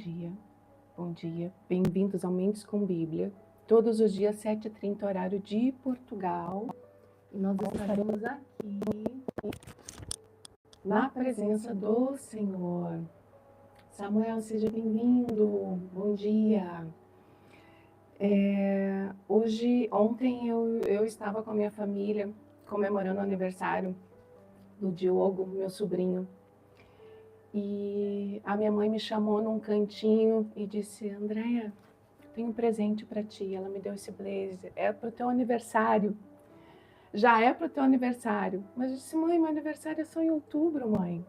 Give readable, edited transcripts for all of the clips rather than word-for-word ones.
dia, bom dia. Bem-vindos ao Mentes com Bíblia. Todos os dias, 7h30, horário de Portugal. E nós estaremos aqui na presença do Senhor. Samuel, seja bem-vindo. Bom dia. Ontem eu estava com a minha família comemorando o aniversário do Diogo, meu sobrinho. E a minha mãe me chamou num cantinho e disse: Andréia, tenho um presente para ti. Ela me deu esse blazer. É para o teu aniversário. Já é para o teu aniversário. Mas eu disse: mãe, meu aniversário é só em outubro, mãe.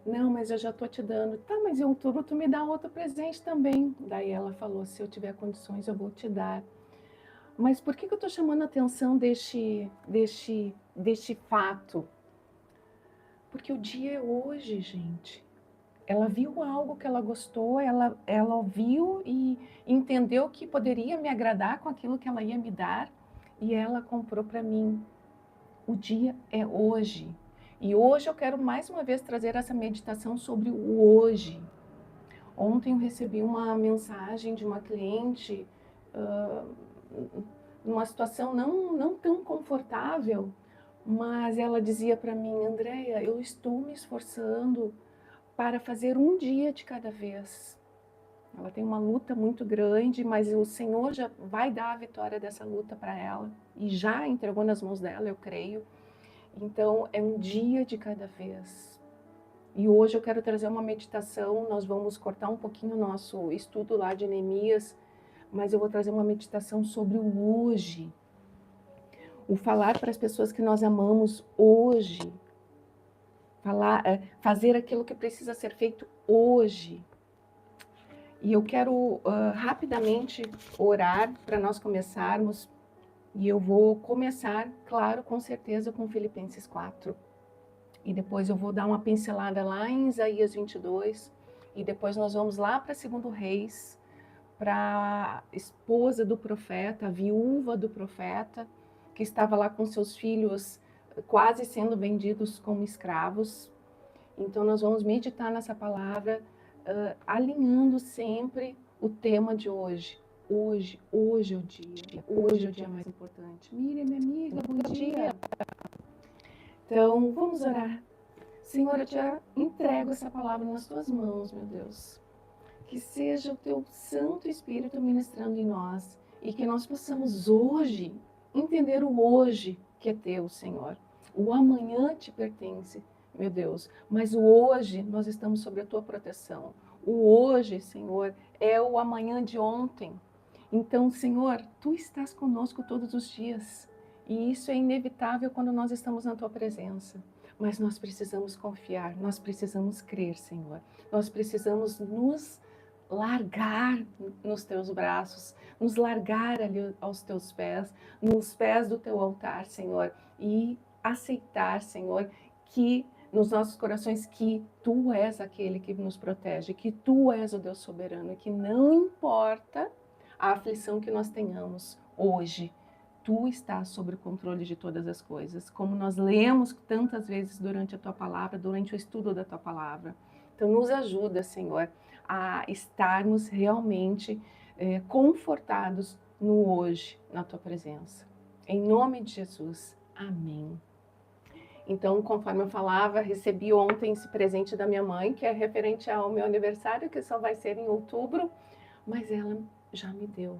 Não, mas eu já estou te dando. Tá, mas em outubro tu me dá outro presente também. Daí ela falou: se eu tiver condições, eu vou te dar. Mas por que eu estou chamando a atenção deste fato? Porque o dia é hoje, gente. Ela viu algo que ela gostou, ela ouviu e entendeu que poderia me agradar com aquilo que ela ia me dar e ela comprou para mim. O dia é hoje. E hoje eu quero mais uma vez trazer essa meditação sobre o hoje. Ontem eu recebi uma mensagem de uma cliente numa situação não tão confortável, mas ela dizia para mim: Andréia, eu estou me esforçando para fazer um dia de cada vez. Ela tem uma luta muito grande, mas o Senhor já vai dar a vitória dessa luta para ela e já entregou nas mãos dela, eu creio. Então, é um dia de cada vez. E hoje eu quero trazer uma meditação. Nós vamos cortar um pouquinho o nosso estudo lá de Neemias, mas eu vou trazer uma meditação sobre o hoje. O falar para as pessoas que nós amamos hoje. Fazer aquilo que precisa ser feito hoje. E eu quero rapidamente orar para nós começarmos. E eu vou começar, claro, com certeza, com Filipenses 4. E depois eu vou dar uma pincelada lá em Isaías 22. E depois nós vamos lá para 2 Reis, para a esposa do profeta, a viúva do profeta, que estava lá com seus filhos quase sendo vendidos como escravos. Então nós vamos meditar nessa palavra, alinhando sempre o tema de hoje. Hoje é o dia. Hoje é o dia mais importante. Miriam, minha amiga, bom dia. Então, vamos orar. Senhor, eu te entrego essa palavra nas tuas mãos, meu Deus. Que seja o teu Santo Espírito ministrando em nós e que nós possamos hoje entender o hoje que é teu, Senhor. O amanhã te pertence, meu Deus, mas o hoje nós estamos sob a tua proteção. O hoje, Senhor, é o amanhã de ontem. Então, Senhor, tu estás conosco todos os dias e isso é inevitável quando nós estamos na tua presença. Mas nós precisamos confiar, nós precisamos crer, Senhor. Nós precisamos nos largar nos teus braços, nos largar ali aos teus pés, nos pés do teu altar, Senhor, e aceitar, Senhor, que nos nossos corações que tu és aquele que nos protege, que tu és o Deus soberano e que não importa a aflição que nós tenhamos hoje, tu estás sob o controle de todas as coisas, como nós lemos tantas vezes durante a tua palavra, durante o estudo da tua palavra. Então nos ajuda, Senhor, a estarmos realmente confortados no hoje, na tua presença. Em nome de Jesus, amém. Então, conforme eu falava, recebi ontem esse presente da minha mãe, que é referente ao meu aniversário, que só vai ser em outubro, mas ela já me deu.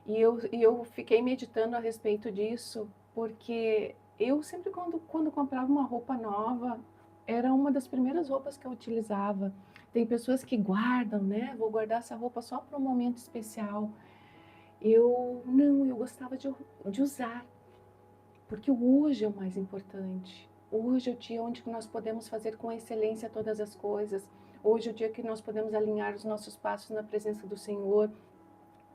E eu fiquei meditando a respeito disso, porque eu sempre, quando comprava uma roupa nova, era uma das primeiras roupas que eu utilizava. Tem pessoas que guardam, né? Vou guardar essa roupa só para um momento especial. Eu gostava de usar, porque o hoje é o mais importante. Hoje é o dia onde nós podemos fazer com excelência todas as coisas. Hoje é o dia que nós podemos alinhar os nossos passos na presença do Senhor.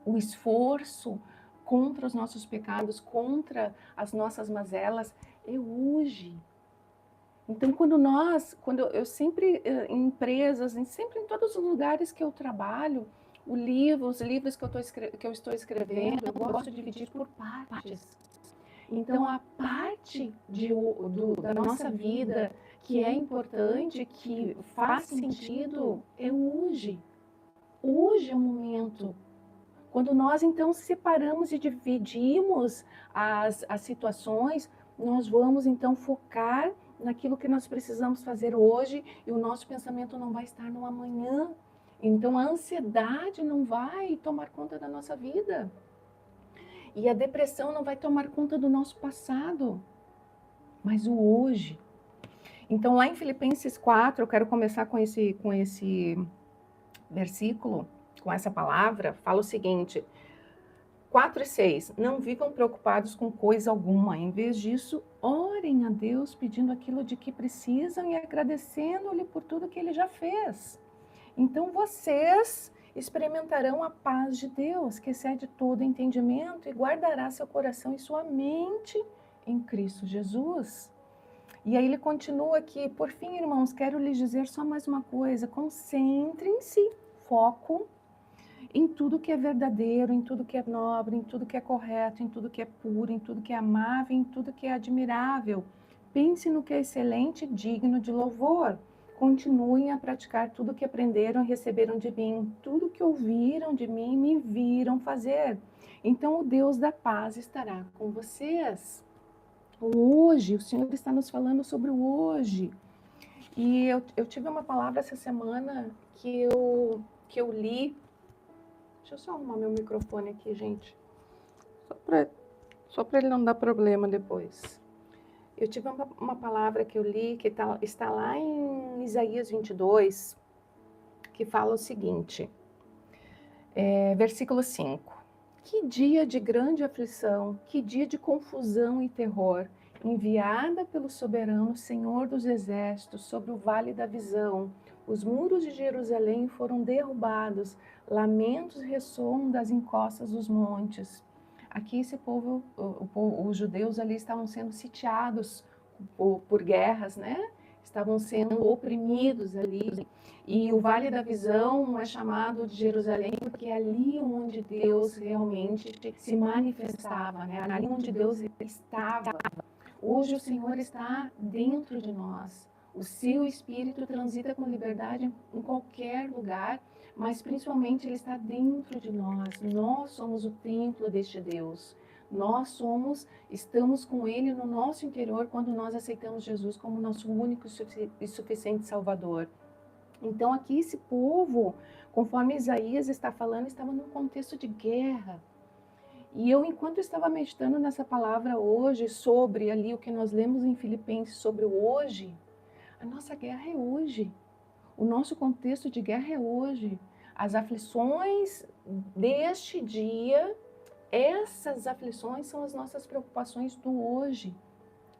O esforço contra os nossos pecados, contra as nossas mazelas, é hoje. Então, quando eu sempre, em empresas, sempre em todos os lugares que eu trabalho, os livros que eu estou escrevendo, eu gosto de dividir por partes. Então, a parte da nossa vida que é importante, que faz sentido, é hoje. hoje é o momento. Quando nós, então, separamos e dividimos as situações, nós vamos, então, focar naquilo que nós precisamos fazer hoje e o nosso pensamento não vai estar no amanhã. Então, a ansiedade não vai tomar conta da nossa vida. E a depressão não vai tomar conta do nosso passado, mas o hoje. Então, lá em Filipenses 4, eu quero começar com esse versículo, com essa palavra, fala o seguinte: 4 e 6, não vivam preocupados com coisa alguma, em vez disso, orem a Deus pedindo aquilo de que precisam e agradecendo-lhe por tudo que ele já fez. Então vocês experimentarão a paz de Deus, que excede todo entendimento, e guardará seu coração e sua mente em Cristo Jesus. E aí ele continua aqui: por fim, irmãos, quero lhes dizer só mais uma coisa: concentrem-se, foco em tudo que é verdadeiro, em tudo que é nobre, em tudo que é correto, em tudo que é puro, em tudo que é amável, em tudo que é admirável. Pense no que é excelente e digno de louvor. Continuem a praticar tudo que aprenderam e receberam de mim, tudo que ouviram de mim e me viram fazer. Então o Deus da paz estará com vocês. Hoje, o Senhor está nos falando sobre o hoje. E eu tive uma palavra essa semana que eu li. Deixa eu só arrumar meu microfone aqui, gente. Só para ele não dar problema depois. Eu tive uma palavra que eu li, que está lá em Isaías 22, que fala o seguinte, versículo 5. Que dia de grande aflição, que dia de confusão e terror, enviada pelo soberano Senhor dos Exércitos sobre o vale da visão. Os muros de Jerusalém foram derrubados, lamentos ressoam das encostas dos montes. Aqui esse povo, os judeus ali estavam sendo sitiados por guerras, né? Estavam sendo oprimidos ali. E o Vale da Visão é chamado de Jerusalém porque é ali onde Deus realmente se manifestava, né? Ali onde Deus estava. Hoje o Senhor está dentro de nós. O seu Espírito transita com liberdade em qualquer lugar, mas principalmente Ele está dentro de nós. Nós somos o templo deste Deus. Nós estamos com Ele no nosso interior quando nós aceitamos Jesus como nosso único e suficiente Salvador. Então aqui esse povo, conforme Isaías está falando, estava num contexto de guerra. E eu, enquanto estava meditando nessa palavra hoje, sobre ali o que nós lemos em Filipenses, sobre o hoje, a nossa guerra é hoje. O nosso contexto de guerra é hoje. As aflições deste dia, essas aflições são as nossas preocupações do hoje.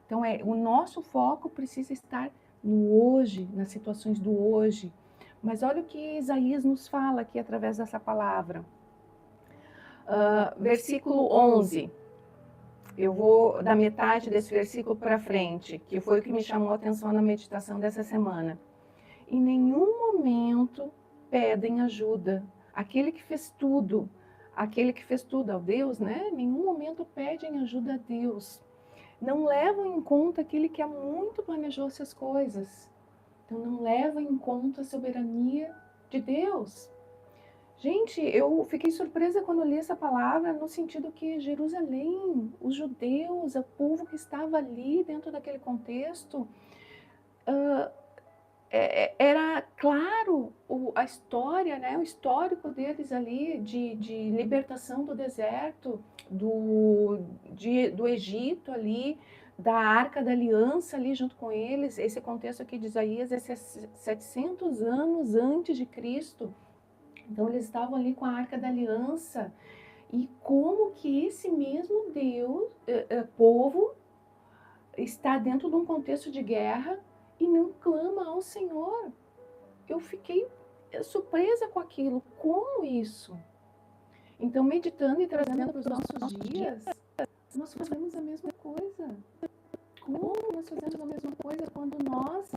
Então, o nosso foco precisa estar no hoje, nas situações do hoje. Mas olha o que Isaías nos fala aqui através dessa palavra. Versículo 11. Eu vou da metade desse versículo para frente, que foi o que me chamou a atenção na meditação dessa semana. Em nenhum momento pedem ajuda. Aquele que fez tudo ao Deus, né? Em nenhum momento pedem ajuda a Deus. Não levam em conta aquele que há muito planejou essas coisas. Então não levam em conta a soberania de Deus. Gente, eu fiquei surpresa quando li essa palavra, no sentido que Jerusalém, os judeus, o povo que estava ali dentro daquele contexto, era claro a história, né, o histórico deles ali de libertação do deserto, do Egito ali, da Arca da Aliança ali junto com eles. Esse contexto aqui de Isaías é 700 anos antes de Cristo. Então eles estavam ali com a Arca da Aliança. E como que esse mesmo povo está dentro de um contexto de guerra e não clama ao Senhor? Eu fiquei surpresa com aquilo. Como isso? Então, meditando e trazendo para os nossos dias, nós fazemos a mesma coisa. Como nós fazemos a mesma coisa quando nós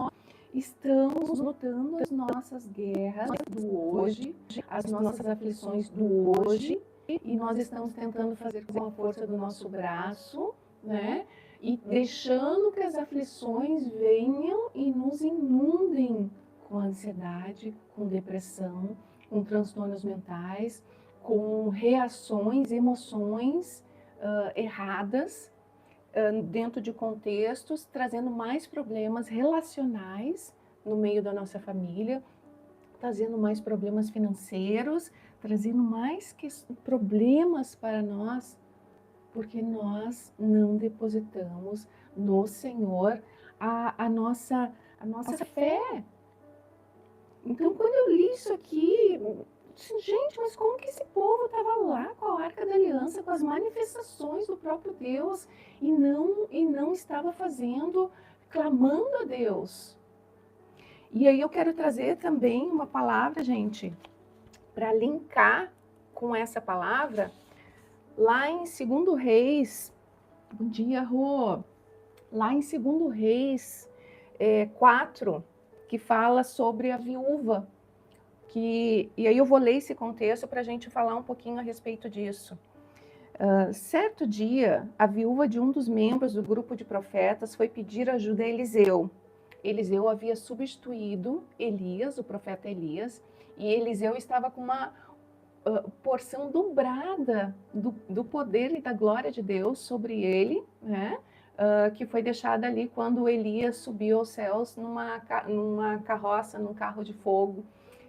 estamos lutando as nossas guerras do hoje, as nossas aflições do hoje, e nós estamos tentando fazer com a força do nosso braço, né? E deixando que as aflições venham e nos inundem com ansiedade, com depressão, com transtornos mentais, com reações, emoções erradas, dentro de contextos, trazendo mais problemas relacionais no meio da nossa família, trazendo mais problemas financeiros, trazendo mais problemas para nós, porque nós não depositamos no Senhor a nossa fé. Então, quando eu li isso aqui, gente, mas como que esse povo estava lá com a Arca da Aliança, com as manifestações do próprio Deus, e não estava fazendo, clamando a Deus? E aí eu quero trazer também uma palavra, gente, para linkar com essa palavra, lá em 2 Reis, bom dia, Rô, lá em 2 Reis 4, que fala sobre a viúva, e aí eu vou ler esse contexto para a gente falar um pouquinho a respeito disso. Certo dia, a viúva de um dos membros do grupo de profetas foi pedir ajuda a Eliseu. Eliseu havia substituído Elias, o profeta Elias, e Eliseu estava com uma porção dobrada do poder e da glória de Deus sobre ele, né? Que foi deixada ali quando Elias subiu aos céus numa carroça, num carro de fogo.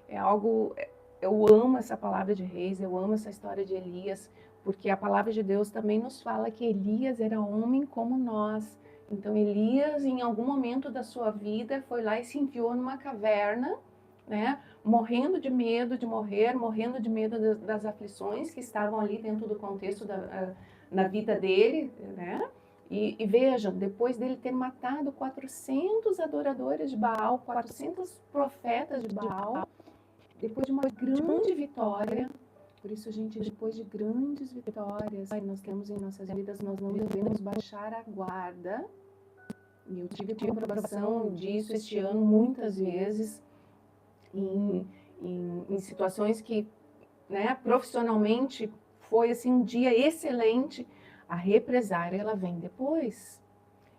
É algo, eu amo essa palavra de Reis, eu amo essa história de Elias, porque a palavra de Deus também nos fala que Elias era homem como nós. Então Elias, em algum momento da sua vida, foi lá e se enfiou numa caverna, né, morrendo de medo de morrer, morrendo de medo das aflições que estavam ali dentro do contexto na vida dele, né? E vejam, depois dele ter matado 400 adoradores de Baal, 400 profetas de Baal, depois de uma grande vitória, por isso, gente, depois de grandes vitórias que nós temos em nossas vidas, nós não devemos baixar a guarda. E eu tive comprovação disso este ano muitas vezes, em situações que, né, profissionalmente foi assim um dia excelente. A represária, ela vem depois.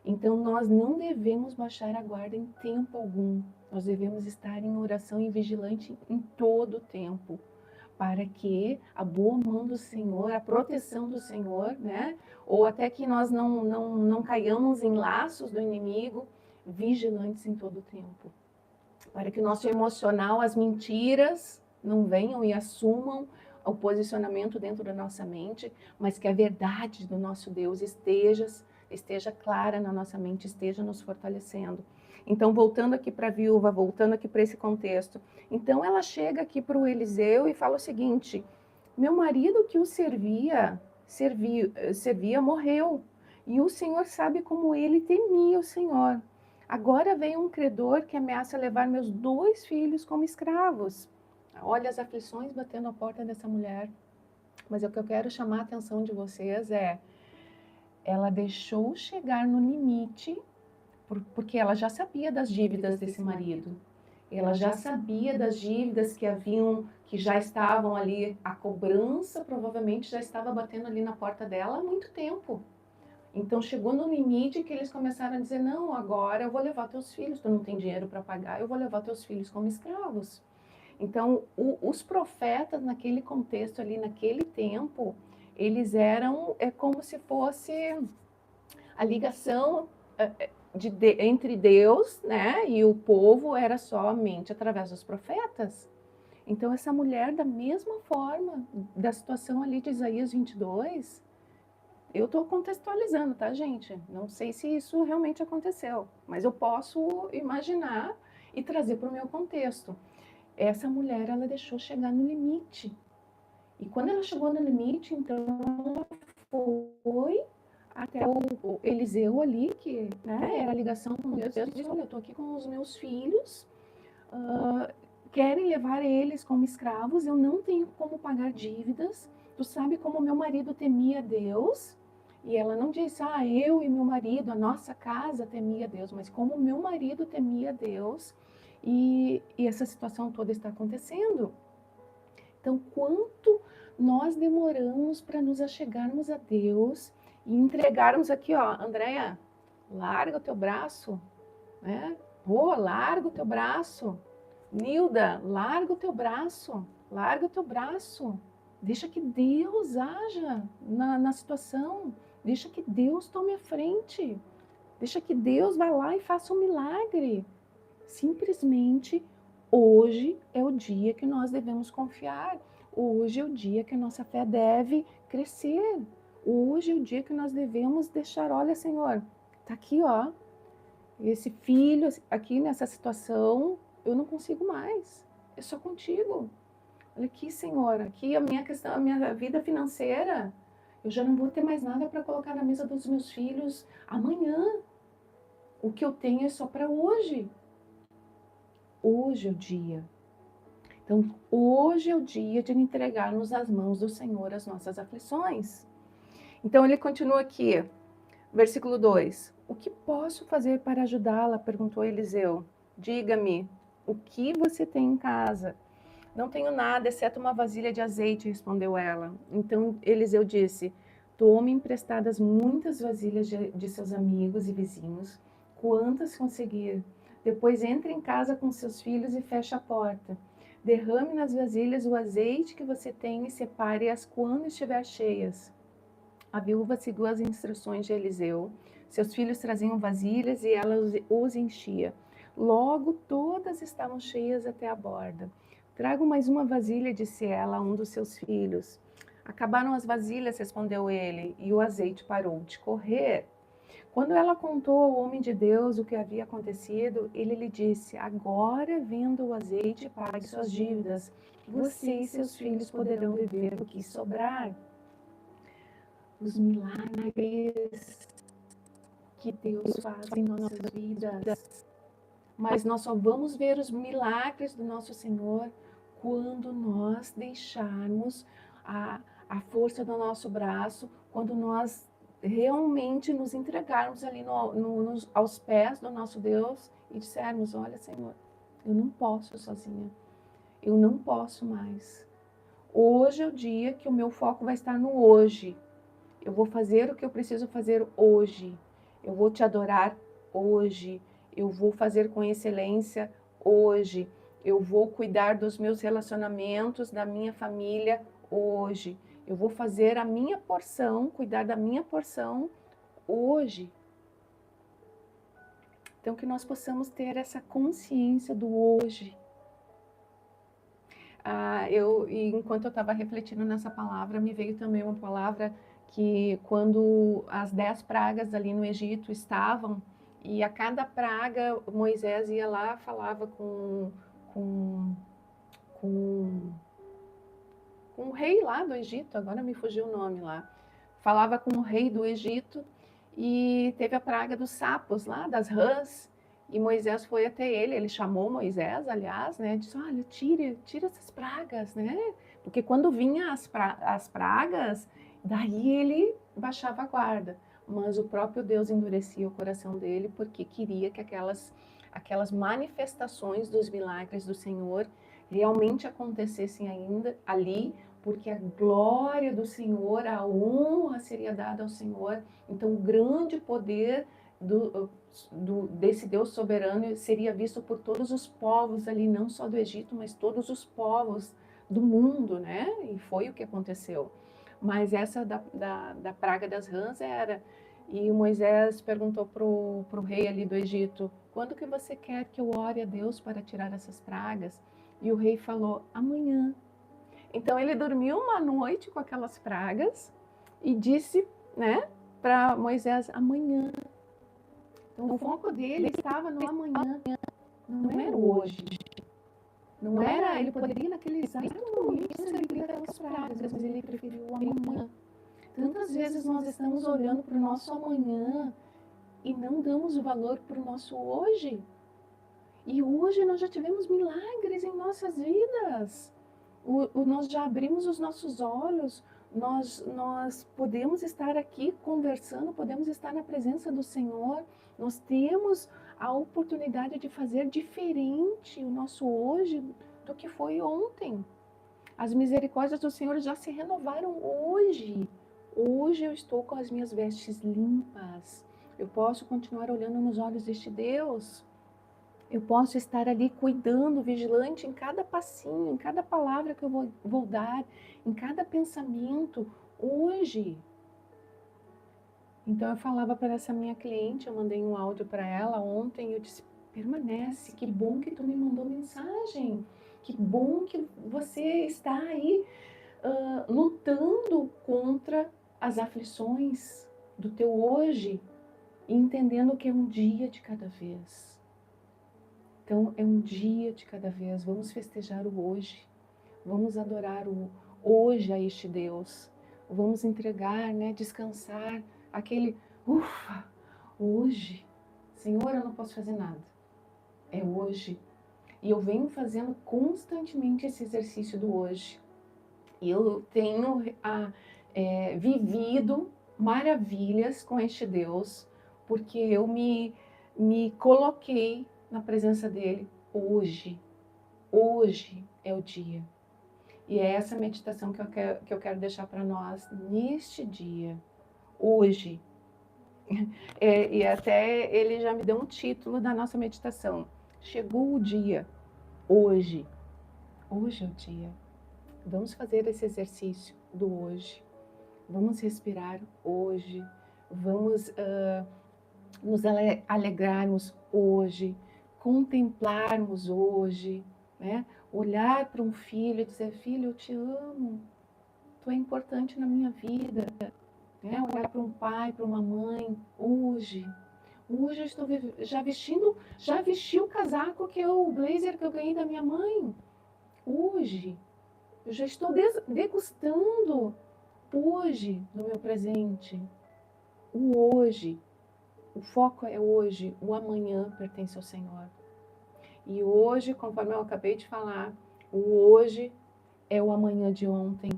Então, nós não devemos baixar a guarda em tempo algum. Nós devemos estar em oração e vigilante em todo o tempo, para que a boa mão do Senhor, a proteção do Senhor, né? Ou até que nós não caiamos em laços do inimigo, vigilantes em todo o tempo. Para que o nosso emocional, as mentiras, não venham e assumam o posicionamento dentro da nossa mente, mas que a verdade do nosso Deus esteja clara na nossa mente, esteja nos fortalecendo. Então, voltando aqui para a viúva, voltando aqui para esse contexto. Então, ela chega aqui para o Eliseu e fala o seguinte: meu marido que o servia morreu, e o Senhor sabe como ele temia o Senhor. Agora vem um credor que ameaça levar meus 2 filhos como escravos. Olha as aflições batendo a porta dessa mulher. Mas o que eu quero chamar a atenção de vocês ela deixou chegar no limite, porque ela já sabia das dívidas desse marido. Ela já sabia das dívidas que já estavam ali, a cobrança provavelmente já estava batendo ali na porta dela há muito tempo. Então chegou no limite que eles começaram a dizer: não, agora eu vou levar teus filhos, tu não tem dinheiro para pagar, eu vou levar teus filhos como escravos. Então os profetas naquele contexto ali, naquele tempo, eles eram como se fosse a ligação entre Deus, né, e o povo era somente através dos profetas. Então essa mulher, da mesma forma, da situação ali de Isaías 22, eu estou contextualizando, tá, gente? Não sei se isso realmente aconteceu, mas eu posso imaginar e trazer para o meu contexto. Essa mulher, ela deixou chegar no limite. E quando ela chegou no limite, então ela foi até o Eliseu ali, que, né, era a ligação com Deus, e disse: olha, eu estou aqui com os meus filhos, querem levar eles como escravos, eu não tenho como pagar dívidas, tu sabe como meu marido temia Deus. E ela não disse: eu e meu marido, a nossa casa temia Deus, mas como meu marido temia Deus, e essa situação toda está acontecendo. Então, quanto nós demoramos para nos achegarmos a Deus e entregarmos aqui, ó, Andréia, larga o teu braço, né? Larga o teu braço. Nilda, larga o teu braço. Larga o teu braço. Deixa que Deus haja na situação. Deixa que Deus tome a frente. Deixa que Deus vá lá e faça um milagre. Simplesmente, hoje é o dia que nós devemos confiar. Hoje é o dia que a nossa fé deve crescer. Hoje é o dia que nós devemos deixar, olha, Senhor, tá aqui, ó, esse filho aqui nessa situação, eu não consigo mais. É só contigo. Olha aqui, Senhor, aqui a minha questão, a minha vida financeira, eu já não vou ter mais nada para colocar na mesa dos meus filhos amanhã. O que eu tenho é só para hoje. Hoje é o dia. Então, hoje é o dia de entregarmos às mãos do Senhor as nossas aflições. Então, ele continua aqui, versículo 2. O que posso fazer para ajudá-la? Perguntou Eliseu. Diga-me, o que você tem em casa? Não tenho nada, exceto uma vasilha de azeite, respondeu ela. Então Eliseu disse, tome emprestadas muitas vasilhas de seus amigos e vizinhos, quantas conseguir. Depois entre em casa com seus filhos e feche a porta. Derrame nas vasilhas o azeite que você tem e separe-as quando estiver cheias. A viúva seguiu as instruções de Eliseu. Seus filhos traziam vasilhas e ela os enchia. Logo todas estavam cheias até a borda. Trago mais uma vasilha, disse ela a um dos seus filhos. Acabaram as vasilhas, respondeu ele, e o azeite parou de correr. Quando ela contou ao homem de Deus o que havia acontecido, ele lhe disse, agora venda o azeite e pague suas dívidas. Você e seus filhos poderão viver o que sobrar. Os milagres que Deus faz em nossas vidas. Mas nós só vamos ver os milagres do nosso Senhor quando nós deixarmos a força do nosso braço, quando nós realmente nos entregarmos ali aos pés do nosso Deus e dissermos, olha, Senhor, eu não posso sozinha, eu não posso mais. Hoje é o dia que o meu foco vai estar no hoje. Eu vou fazer o que eu preciso fazer hoje. Eu vou te adorar hoje. Eu vou fazer com excelência hoje. Eu vou cuidar dos meus relacionamentos, da minha família hoje. Eu vou fazer a minha porção, cuidar da minha porção hoje. Então, que nós possamos ter essa consciência do hoje. Enquanto eu estava refletindo nessa palavra, me veio também uma palavra que quando as 10 pragas ali no Egito estavam, e a cada praga Moisés ia lá, falava com, com o rei lá do Egito, agora me fugiu o nome lá, falava com o rei do Egito, e teve a praga dos sapos lá, das rãs, e Moisés foi até ele chamou Moisés, aliás, né, disse, olha, tira essas pragas, né, porque quando vinha as pragas, daí ele baixava a guarda, mas o próprio Deus endurecia o coração dele, porque queria que aquelas manifestações dos milagres do Senhor realmente acontecessem ainda ali, porque a glória do Senhor, a honra seria dada ao Senhor. Então, o grande poder desse Deus soberano seria visto por todos os povos ali, não só do Egito, mas todos os povos do mundo, né? E foi o que aconteceu. Mas essa da praga das rãs era... E Moisés perguntou para o rei ali do Egito, quando que você quer que eu ore a Deus para tirar essas pragas? E o rei falou, amanhã. Então ele dormiu uma noite com aquelas pragas e disse, né, para Moisés, amanhã. Então o foco dele estava no amanhã, não era o hoje. Não era, ele poderia naquele exato momento se livrar daquelas pragas, mas ele preferiu o amanhã. Tantas vezes nós estamos olhando para o nosso amanhã e não damos o valor para o nosso hoje. E hoje nós já tivemos milagres em nossas vidas. Nós já abrimos os nossos olhos, nós podemos estar aqui conversando, podemos estar na presença do Senhor, nós temos a oportunidade de fazer diferente o nosso hoje do que foi ontem. As misericórdias do Senhor já se renovaram hoje. Hoje eu estou com as minhas vestes limpas. Eu posso continuar olhando nos olhos deste Deus. Eu posso estar ali cuidando, vigilante em cada passinho, em cada palavra que eu vou dar, em cada pensamento, hoje. Então eu falava para essa minha cliente, eu mandei um áudio para ela ontem, eu disse, permanece, que bom que tu me mandou mensagem, que bom que você está aí lutando contra as aflições do teu hoje e entendendo que é um dia de cada vez. Então, é um dia de cada vez. Vamos festejar o hoje. Vamos adorar o hoje a este Deus. Vamos entregar, né, descansar aquele, ufa, hoje. Senhor, eu não posso fazer nada. É hoje. E eu venho fazendo constantemente esse exercício do hoje. E eu tenho vivido maravilhas com este Deus, porque eu me coloquei na presença dele hoje. Hoje é o dia. E é essa meditação que eu quero deixar para nós neste dia, hoje. E até ele já me deu um título da nossa meditação. Chegou o dia, hoje. Hoje é o dia. Vamos fazer esse exercício do hoje. Vamos respirar hoje. Vamos nos alegrarmos hoje. Contemplarmos hoje, né? Olhar para um filho e dizer, filho, eu te amo. Tu é importante na minha vida. Né? Olhar para um pai, para uma mãe, hoje. Hoje eu estou já vesti o casaco que é o blazer que eu ganhei da minha mãe. Hoje. Eu já estou degustando hoje no meu presente. O hoje. O foco é hoje. O amanhã pertence ao Senhor. E hoje, conforme eu acabei de falar, o hoje é o amanhã de ontem.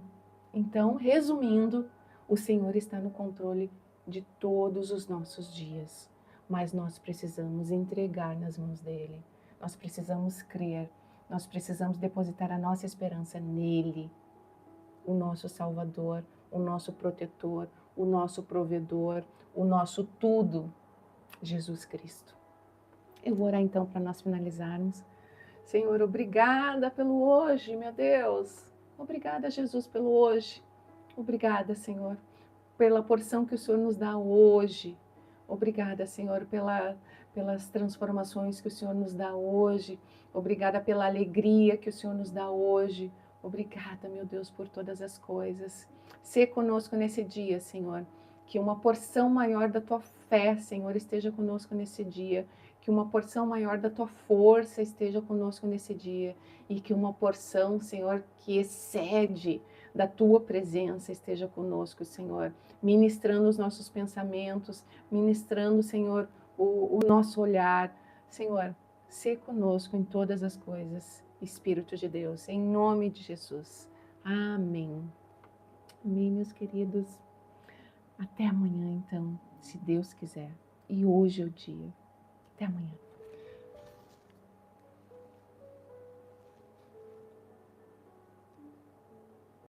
Então, resumindo, o Senhor está no controle de todos os nossos dias. Mas nós precisamos entregar nas mãos dele. Nós precisamos crer. Nós precisamos depositar a nossa esperança nele. O nosso Salvador, o nosso protetor, o nosso provedor, o nosso tudo, Jesus Cristo. Eu vou orar então para nós finalizarmos. Senhor, obrigada pelo hoje, meu Deus. Obrigada, Jesus, pelo hoje. Obrigada, Senhor, pela porção que o Senhor nos dá hoje. Obrigada, Senhor, pelas transformações que o Senhor nos dá hoje. Obrigada pela alegria que o Senhor nos dá hoje. Obrigada, meu Deus, por todas as coisas. Sê conosco nesse dia, Senhor. Que uma porção maior da tua fé, Senhor, esteja conosco nesse dia. Que uma porção maior da tua força esteja conosco nesse dia. E que uma porção, Senhor, que excede da tua presença esteja conosco, Senhor. Ministrando os nossos pensamentos, ministrando, Senhor, o nosso olhar. Senhor, sê conosco em todas as coisas. Espírito de Deus, em nome de Jesus. Amém. Amém, meus queridos. Até amanhã, então, se Deus quiser. E hoje é o dia. Até amanhã.